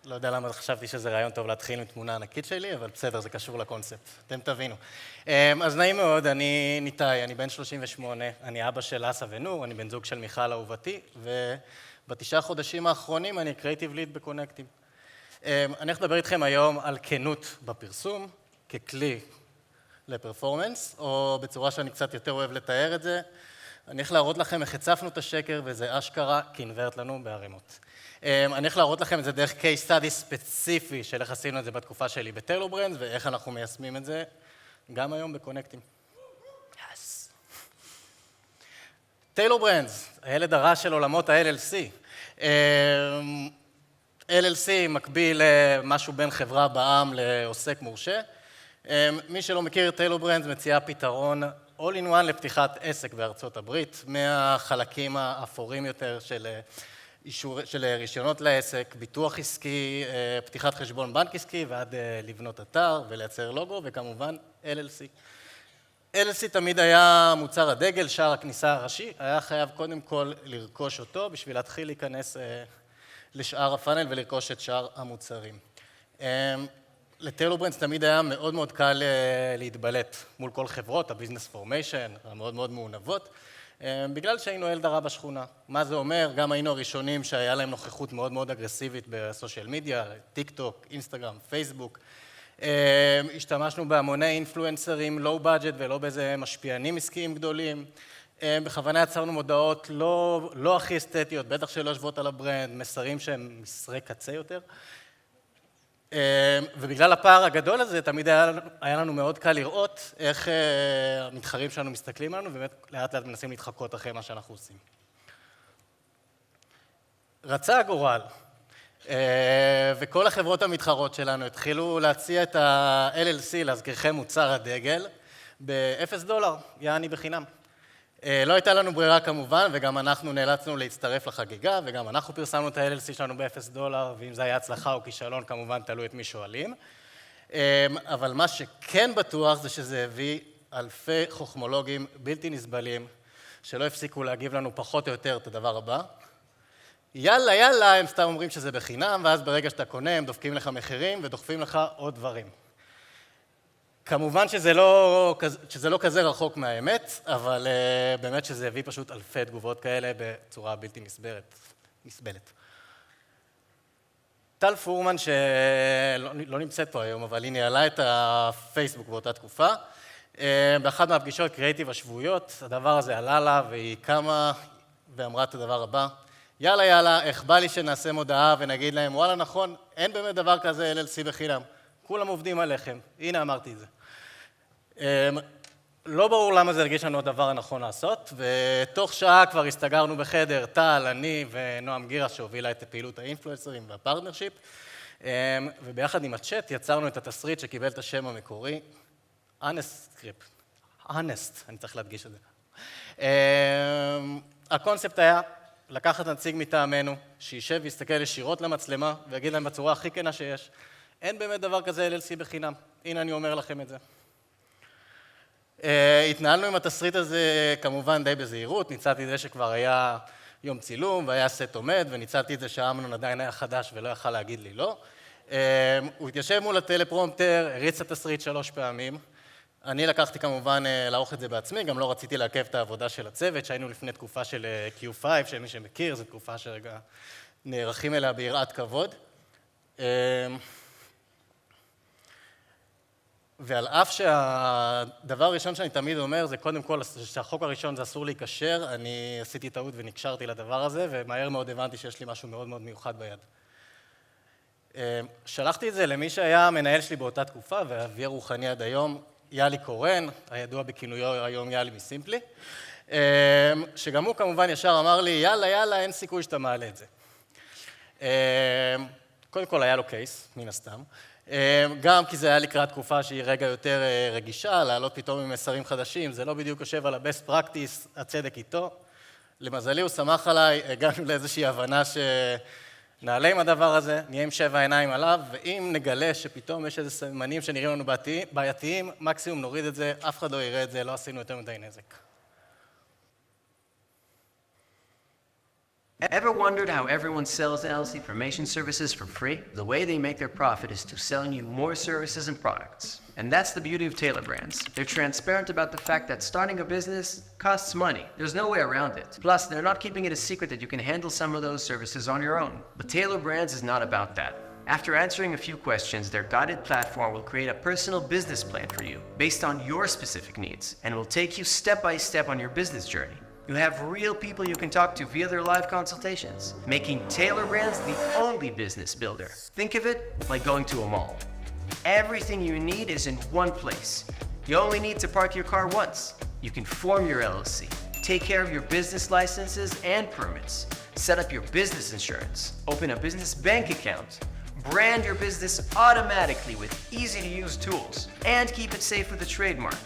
לא יודע למה חשבתי שזה רעיון טוב להתחיל עם תמונה ענקית שלי, אבל בסדר, זה קשור לקונספט, אתם תבינו. אז נעים מאוד, אני ניתאי, אני בן 38, אני אבא של אסה ונור, אני בן זוג של מיכל אהובתי, וב9 חודשים האחרונים אני קריאיטיב ליד בקונקטים. אני הולך לדבר איתכם היום על כנות בפרסום, ככלי לפרפורמנס, או בצורה שאני קצת יותר אוהב לתאר את זה, אני הולך להראות לכם איך הצפנו את השקר וזה אשכרה קינברט לנו בערימות. אני הולך להראות לכם את זה דרך case study ספציפי של איך עשינו את זה בתקופה שלי בטיילור ברנדס ואיך אנחנו מיישמים את זה גם היום בקונקטים. יס. טיילור ברנדס, הילד הרע של עולמות ה-LLC. LLC מקביל למשהו בין חברה בע"מ לעוסק מורשה. מי שלא מכיר, טיילור ברנדס מציעה פתרון all in one לפתיחת עסק בארצות הברית, מהחלקים האפורים יותר של רישיונות לעסק, ביטוח עסקי, פתיחת חשבון בנק עסקי ועד לבנות אתר ולייצר לוגו וכמובן LLC. LLC תמיד היה מוצר הדגל, שער הכניסה הראשי, היה חייב קודם כל לרכוש אותו בשביל להתחיל להיכנס לשאר הפאנל ולרכוש את שאר המוצרים. לטיילור ברנדס תמיד היה מאוד מאוד קל להתבלט מול כל חברות, הביזנס פורמיישן, המאוד מאוד מעונבות, בגלל שהיינו ילד הרע בשכונה. מה זה אומר? גם היינו הראשונים שהיה להם נוכחות מאוד מאוד אגרסיבית בסושיאל מדיה, טיק טוק, אינסטגרם, פייסבוק. השתמשנו בהמוני אינפלואנסרים, לואו בדג'ט ולא באיזה משפיענים עסקיים גדולים. בכוונה יצרנו מודעות לא הכי אסתטיות, בטח שלא יושבות על הברנד, מסרים שהם מסרי קצה יותר. ובגלל הפער הגדול הזה, תמיד היה לנו מאוד קל לראות איך המתחרים שלנו מסתכלים עלינו, ובאמת לאט לאט מנסים להתחקות אחרי מה שאנחנו עושים. רצה הגורל, וכל החברות המתחרות שלנו התחילו להציע את ה-LLC, להזכירכם מוצר הדגל, ב$0, יעני בחינם. לא הייתה לנו ברירה כמובן, וגם אנחנו נאלצנו להצטרף לחגיגה, וגם אנחנו פרסמנו את ה-LLC שלנו ב$0, ואם זה היה הצלחה או כישלון, כמובן תלוי את מי שואלים. אבל מה שכן בטוח זה שזה הביא אלפי חוכמולוגים בלתי נסבלים, שלא הפסיקו להגיב לנו פחות או יותר את הדבר הבא. יאללה, יאללה, הם סתם אומרים שזה בחינם, ואז ברגע שאתה קונה, הם דופקים לך מחירים ודוחפים לך עוד דברים. כמובן שזה לא כזה רחוק מהאמת, אבל באמת שזה הביא פשוט אלפי תגובות כאלה בצורה בלתי נסבלת. טל פורמן, שלא נמצאת פה היום, אבל היא ניהלה את הפייסבוק באותה תקופה, באחת מהפגישות קריאיטיב השבועיות, הדבר הזה עלה לה, והיא קמה ואמרה את הדבר הבא, יאללה, יאללה, איך בא לי שנעשה מודעה ונגיד להם, וואלה, נכון, אין באמת דבר כזה LLC בחינם. כולם עובדים עליכם, הנה אמרתי את זה. לא ברור למה זה הרגיש לנו הדבר הנכון לעשות, ותוך שעה כבר הסתגרנו בחדר, טל, אני ונועם גירה שהובילה את פעילות האינפלואנסרים והפרטנרשיפ, וביחד עם הצ'אט יצרנו את התסריט שקיבל את השם המקורי, Honest Script, Honest, אני צריך להדגיש את זה. הקונספט היה לקחת נציג מטעמנו, שישב ויסתכל ישירות למצלמה ויגיד להם בצורה הכי כנה שיש, אין באמת דבר כזה LLC בחינם, הנה אני אומר לכם את זה. התנהלנו עם התסריט הזה כמובן די בזהירות, ניצלתי את זה שכבר היה יום צילום והיה סט עומד, וניצלתי את זה שאמנון עדיין היה חדש ולא יכל להגיד לי לא. הוא התיישב מול הטלפרומפטר, הריץ את התסריט 3 פעמים. אני לקחתי כמובן לערוך את זה בעצמי, גם לא רציתי לעכב את העבודה של הצוות, שהיינו לפני תקופה של Q5, שמי שמכיר, זו תקופה שרגע נערכים אליה ביראת כבוד. ועל אף שהדבר הראשון שאני תמיד אומר זה קודם כל שהחוק הראשון זה אסור להיקשר, אני עשיתי טעות ונקשרתי לדבר הזה ומהר מאוד הבנתי שיש לי משהו מאוד מאוד מיוחד ביד. שלחתי את זה למי שהיה המנהל שלי באותה תקופה ואבי הרוחני עד היום, יאלי קורן, הידוע בכינויו היום יאלי מסימפלי, שגם הוא כמובן ישר אמר לי יאללה יאללה אין סיכוי שאתה מעלה את זה. קודם כל היה לו קייס, מן הסתם. גם כי זה היה לקראת תקופה שהיא רגע יותר רגישה, לעלות פתאום עם מסרים חדשים, זה לא בדיוק יושב על ה-best practice, הצדק איתו. למזלי הוא שמח עליי, הגענו לאיזושהי הבנה שנעלה עם הדבר הזה, נהיה עם 7 עיניים עליו, ואם נגלה שפתאום יש איזה סמנים שנראים לנו בעייתיים, מקסימום נוריד את זה, אף אחד לא יראה את זה, לא עשינו יותר מדי נזק. Ever wondered how everyone sells LLC formation services for free? The way they make their profit is to selling you more services and products. And that's the beauty of Taylor Brands. They're transparent about the fact that starting a business costs money. There's no way around it. Plus, they're not keeping it a secret that you can handle some of those services on your own. But Taylor Brands is not about that. After answering a few questions, their guided platform will create a personal business plan for you based on your specific needs and will take you step by step on your business journey. You have real people you can talk to via their live consultations, making Taylor Brands the only business builder. Think of it like going to a mall. Everything you need is in one place. You only need to park your car once. You can form your LLC, take care of your business licenses and permits, set up your business insurance, open a business bank account, brand your business automatically with easy-to-use tools, and keep it safe with a trademark.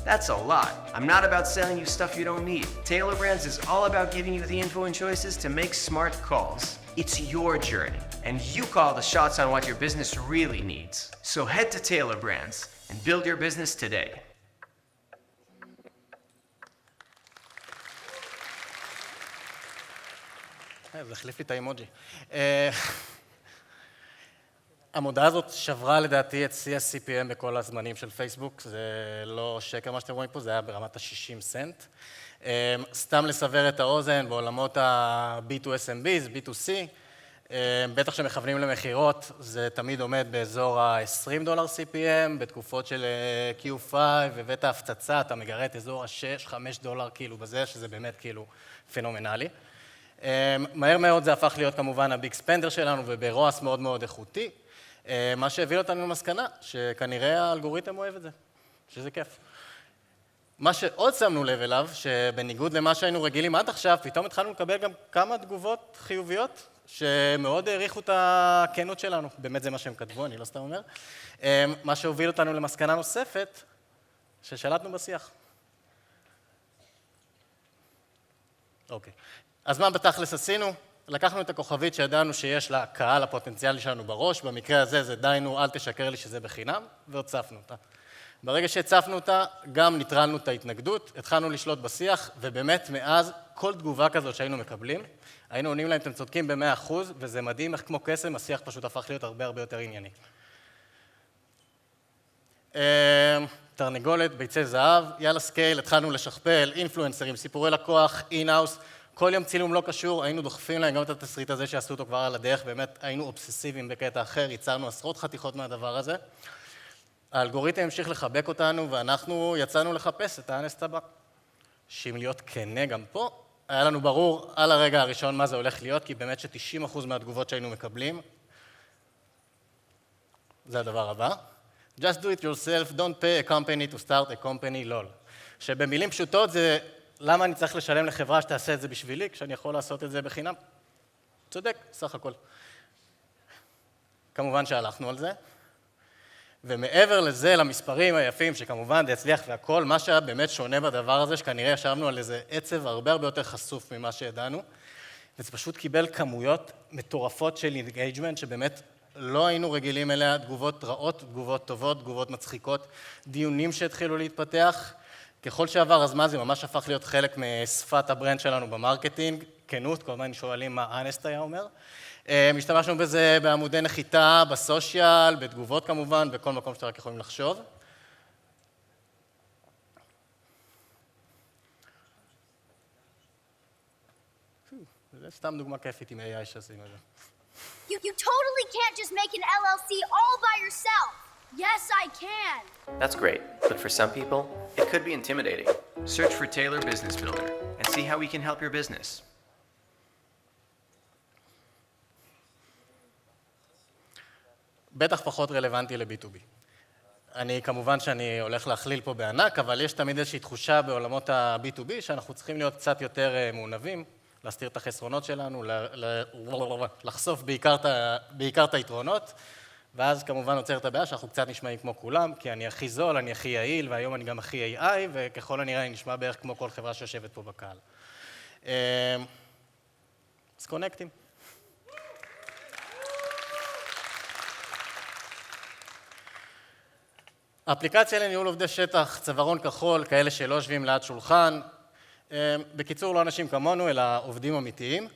That's a lot. I'm not about selling you stuff you don't need. Taylor Brands is all about giving you the info and choices to make smart calls. It's your journey, and you call the shots on what your business really needs. So head to Taylor Brands and build your business today. זה החליף לי את האימוג'י. המודעה הזאת שברה לדעתי את שיא ה-CPM בכל הזמנים של פייסבוק, זה לא שקר מה שאתם רואים פה, זה היה ברמת ה-60 סנט. סתם לסבר את האוזן בעולמות ה-B2SMBs, B2C, בטח שמכוונים למחירות, זה תמיד עומד באזור ה-$20 CPM, בתקופות של Q5 ובית ההפצצה, אתה מגרד אזור ה-$6-5 כאילו בזה, שזה באמת כאילו פנומנלי. מהר מאוד זה הפך להיות כמובן הביג ספנדר שלנו וברועס מאוד מאוד איכותי, מה שהביא אותנו למסקנה, שכנראה האלגוריתם אוהב את זה, שזה כיף. מה שעוד שמנו לב אליו, שבניגוד למה שהיינו רגילים עד עכשיו, פתאום התחלנו לקבל גם כמה תגובות חיוביות, שמאוד העריכו את הכנות שלנו, באמת זה מה שהם כתבו, אני לא סתם אומר, מה שהוביל אותנו למסקנה נוספת, ששלטנו בשיח. אוקיי. אז מה בתכלס עשינו? לקחנו את הכוכבית שידענו שיש לה קהל הפוטנציאלי שלנו בראש, במקרה הזה זה דיינו, אל תשקר לי שזה בחינם, והוצפנו אותה. ברגע שהצפנו אותה, גם ניטרלנו את ההתנגדות, התחלנו לשלוט בשיח, ובאמת מאז כל תגובה כזאת שהיינו מקבלים, היינו עונים להם, אתם צודקים ב100%, וזה מדהים איך כמו קסם, השיח פשוט הפך להיות הרבה יותר ענייני. תרנגולת, ביצי זהב, יאללה סקייל, התחלנו לשכפל, אינפלואנסרים, סיפורי לקוח, אין-האוס, כל יום צילום לא קשור, היינו דוחפים להם גם את התסריט הזה שעשו אותו כבר על הדרך, באמת היינו אובססיביים בקטע אחר, ייצרנו עשרות חתיכות מהדבר הזה. האלגוריתם המשיך לחבק אותנו, ואנחנו יצאנו לחפש את האנסט הבא. שאם להיות כנה גם פה, היה לנו ברור על הרגע הראשון מה זה הולך להיות, כי באמת ש90% מהתגובות שהיינו מקבלים, זה הדבר הבא. Just do it yourself, don't pay a company to start a company, lol. שבמילים פשוטות זה, למה אני צריך לשלם לחברה שתעשה את זה בשבילי, כשאני יכול לעשות את זה בחינם? צודק, סך הכל. כמובן שהלכנו על זה. ומעבר לזה, למספרים היפים, שכמובן זה הצליח והכל, מה שהיה באמת שונה בדבר הזה, שכנראה ישבנו על איזה עצב הרבה יותר חשוף ממה שידענו, וזה פשוט קיבל כמויות מטורפות של אינגייג'מנט, שבאמת לא היינו רגילים אליה, תגובות רעות, תגובות טובות, תגובות מצחיקות, דיונים שהתחילו להתפתח. ככל שעבר הזמן זה ממש הפך להיות חלק משפת הברנד שלנו במרקטינג, כנות, כל הזמן שואלים מה אנסט היה אומר. השתמשנו בזה בעמודי נחיתה, בסושיאל, בתגובות כמובן, בכל מקום שאתם רק יכולים לחשוב. זה סתם דוגמה כיפית עם AI שעושים את זה. You totally can't just make an LLC all by yourself. Yes, I can. That's great, but for some people, it could be intimidating. Search for Taylor Business Builder and see how we can help your business. בטח פחות רלוונטי ל-B2B. אני כמובן שאני הולך להכליל פה בענק, אבל יש תמיד איזושהי תחושה בעולמות ה-B2B שאנחנו צריכים להיות קצת יותר מעונבים, להסתיר את החסרונות שלנו, לחשוף בעיקר את היתרונות, ואז כמובן נוצרת הבעיה שאנחנו קצת נשמעים כמו כולם, כי אני הכי זול, אני הכי יעיל, והיום אני גם הכי AI, וככל הנראה אני נשמע בערך כמו כל חברה שיושבת פה בקהל. אז קונקטים. אפליקציה לניהול עובדי שטח, צווארון כחול, כאלה שלא יושבים ליד שולחן, בקיצור, לא אנשים כמונו, אלא עובדים אמיתיים.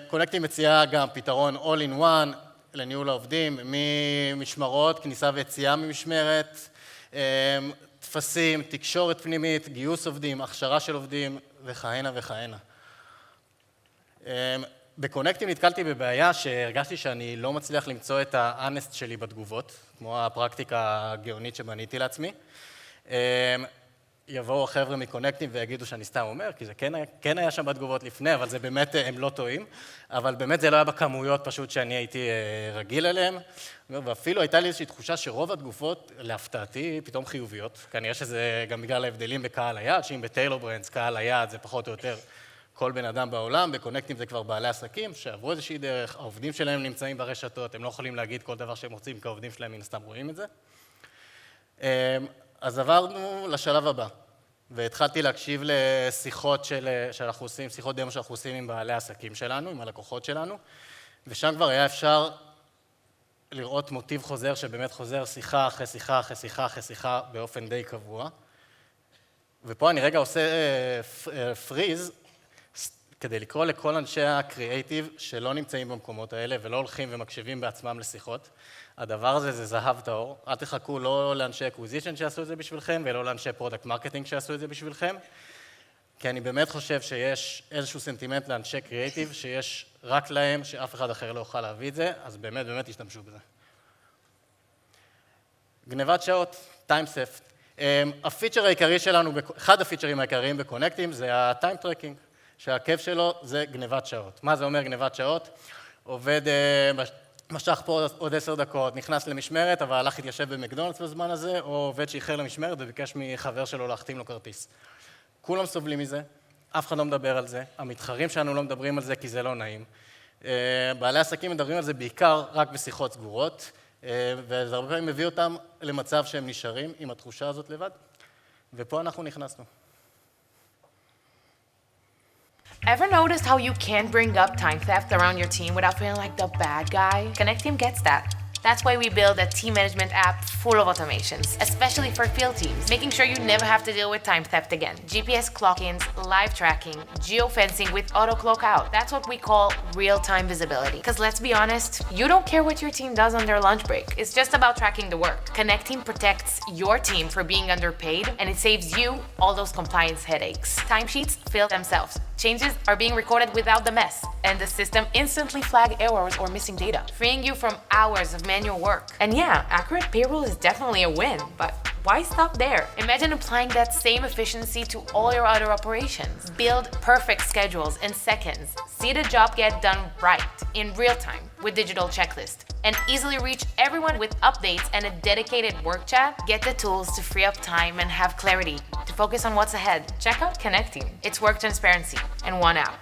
קונקטים מציעה גם פתרון all in one לניהול העובדים, ממשמרות, כניסה ויציאה ממשמרת, תפסים, תקשורת פנימית, גיוס עובדים, הכשרה של עובדים וכהנה וכהנה. בקונקטים נתקלתי בבעיה שהרגשתי שאני לא מצליח למצוא את האנסט שלי בתגובות, כמו הפרקטיקה הגאונית שבניתי לעצמי. יבואו החבר'ה מקונקטים ויגידו שאני סתם אומר, כי זה כן היה שם בתגובות לפני, אבל זה באמת, הם לא טועים, אבל באמת זה לא היה בכמויות פשוט שאני הייתי רגיל אליהם, ואפילו הייתה לי איזושהי תחושה שרוב התגובות, להפתעתי, פתאום חיוביות, כנראה שזה גם בגלל ההבדלים בקהל היעד, שאם בטיילור ברנדס קהל היעד זה פחות או יותר כל בן אדם בעולם, בקונקטים זה כבר בעלי עסקים שעברו איזושהי דרך, העובדים שלהם נמצאים ברשתות, הם לא יכולים להגיד כל דבר שהם רוצים, כי העובדים שלהם מן הסתם רואים את זה. אז עברנו לשלב הבא, והתחלתי להקשיב לשיחות שאנחנו עושים, שיחות דמו שאנחנו עושים עם בעלי העסקים שלנו, עם הלקוחות שלנו, ושם כבר היה אפשר לראות מוטיב חוזר שבאמת חוזר שיחה אחרי שיחה אחרי שיחה אחרי שיחה באופן די קבוע. ופה אני רגע עושה פריז, כדי לקרוא לכל אנשי הקריאייטיב שלא נמצאים במקומות האלה ולא הולכים ומקשיבים בעצמם לשיחות. הדבר הזה זה זהב טהור. אל תחכו לא לאנשי אקוויזישן שיעשו את זה בשבילכם ולא לאנשי פרודקט מרקטינג שיעשו את זה בשבילכם, כי אני באמת חושב שיש איזשהו סנטימנט לאנשי קריאייטיב שיש רק להם, שאף אחד אחר לא יוכל להביא את זה, אז באמת תשתמשו בזה. גנבת שעות, time theft. הפיצ'ר העיקרי שלנו, אחד הפיצ'רים העיקריים בקונקטים זה ה-time tracking. שהכיף שלו זה גנבת שעות. מה זה אומר גנבת שעות? עובד, משך פה עוד 10 דקות, נכנס למשמרת, אבל הלך להתיישב במקדונלדס בזמן הזה, או עובד שאיחר למשמרת וביקש מחבר שלו להחתים לו כרטיס. כולם סובלים מזה, אף אחד לא מדבר על זה, המתחרים שלנו לא מדברים על זה כי זה לא נעים. בעלי עסקים מדברים על זה בעיקר רק בשיחות סגורות, וזה הרבה פעמים מביא אותם למצב שהם נשארים עם התחושה הזאת לבד, ופה אנחנו נכנסנו. Ever noticed how you can't bring up time theft around your team without feeling like the bad guy? Connecteam gets that. That's why we build a team management app full of automations, especially for field teams, making sure you never have to deal with time theft again. GPS clock-ins, live tracking, geofencing with auto clock out. That's what we call real-time visibility. Because let's be honest, you don't care what your team does on their lunch break. It's just about tracking the work. Connecteam protects your team from being underpaid, and it saves you all those compliance headaches. Timesheets fill themselves. Changes are being recorded without the mess, and the system instantly flags errors or missing data, freeing you from hours of manual work. And yeah, accurate payroll is definitely a win, but why stop there? Imagine applying that same efficiency to all your other operations. Build perfect schedules in seconds. See the job get done right in real time with digital checklist. And easily reach everyone with updates and a dedicated work chat. Get the tools to free up time and have clarity to focus on what's ahead. Check out Connecteam. It's work transparency in one app.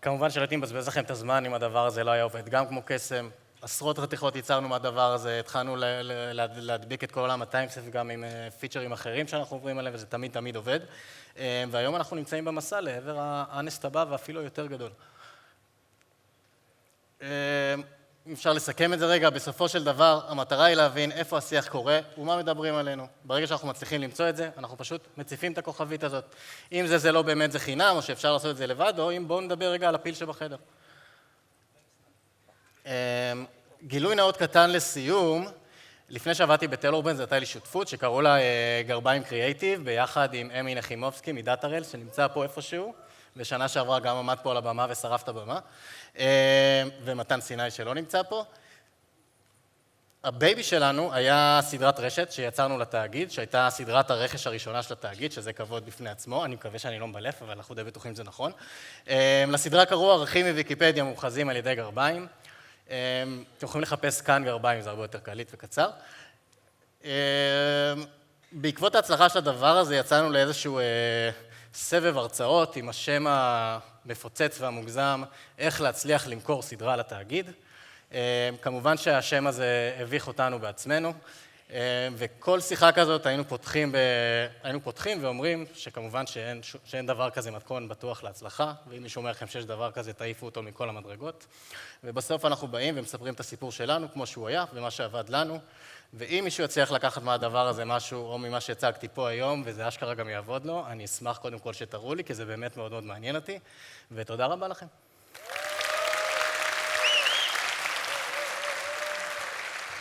כמובן שלא הייתי מבזבז לכם את הזמן אם הדבר הזה לא היה עובד. גם כמו קסם, עשרות רתיחות ייצרנו מהדבר הזה, התחלנו להדביק את כל עולם הטיימסט גם עם פיצ'רים אחרים שאנחנו עוברים עליהם, וזה תמיד עובד. והיום אנחנו נמצאים במסע לעבר האנסט הבא ואפילו יותר גדול. אם אפשר לסכם את זה רגע, בסופו של דבר המטרה היא להבין איפה השיח קורה ומה מדברים עלינו. ברגע שאנחנו מצליחים למצוא את זה, אנחנו פשוט מציפים את הכוכבית הזאת. אם זה לא באמת זה חינם, או שאפשר לעשות את זה לבד, או אם בואו נדבר רגע על הפיל שבחדר. גילוי נאות קטן לסיום, לפני שעבדתי בטיילור ברנדס, הייתה לי שותפות שקראו לה גרביים קריאייטיב, ביחד עם אמי נחימובסקי מדאטרל, שנמצא פה איפשהו, ושנה שעברה גם עמד פה על הבמה ושרף את הבמה, ומתן סיני שלא נמצא פה. הבייבי שלנו היה סדרת רשת שיצרנו לתאגיד, שהייתה סדרת הרכש הראשונה של התאגיד, שזה כבוד בפני עצמו, אני מקווה שאני לא מבלף, אבל אנחנו די בטוחים שזה נכון. לסדרה קראו ערכים מוויקיפדיה מוכרזים על ידי גרביים. אתם יכולים לחפש כאן גרביים, זה הרבה יותר קליט וקצר. בעקבות ההצלחה של הדבר הזה יצאנו לאיזשהו סבב הרצאות עם השם המפוצץ והמוגזם, איך להצליח למכור סדרה לתאגיד. כמובן שהשם הזה הביך אותנו בעצמנו. וכל שיחה כזאת היינו פותחים ואומרים שכמובן שאין דבר כזה מתכון בטוח להצלחה, ואם מישהו אומר לכם שיש דבר כזה, תעיפו אותו מכל המדרגות. ובסוף אנחנו באים ומספרים את הסיפור שלנו כמו שהוא היה ומה שעבד לנו, ואם מישהו יצליח לקחת מהדבר הזה משהו או ממה שהצגתי פה היום, וזה אשכרה גם יעבוד לו, אני אשמח קודם כל שתראו לי, כי זה באמת מאוד מאוד מעניין אותי, ותודה רבה לכם.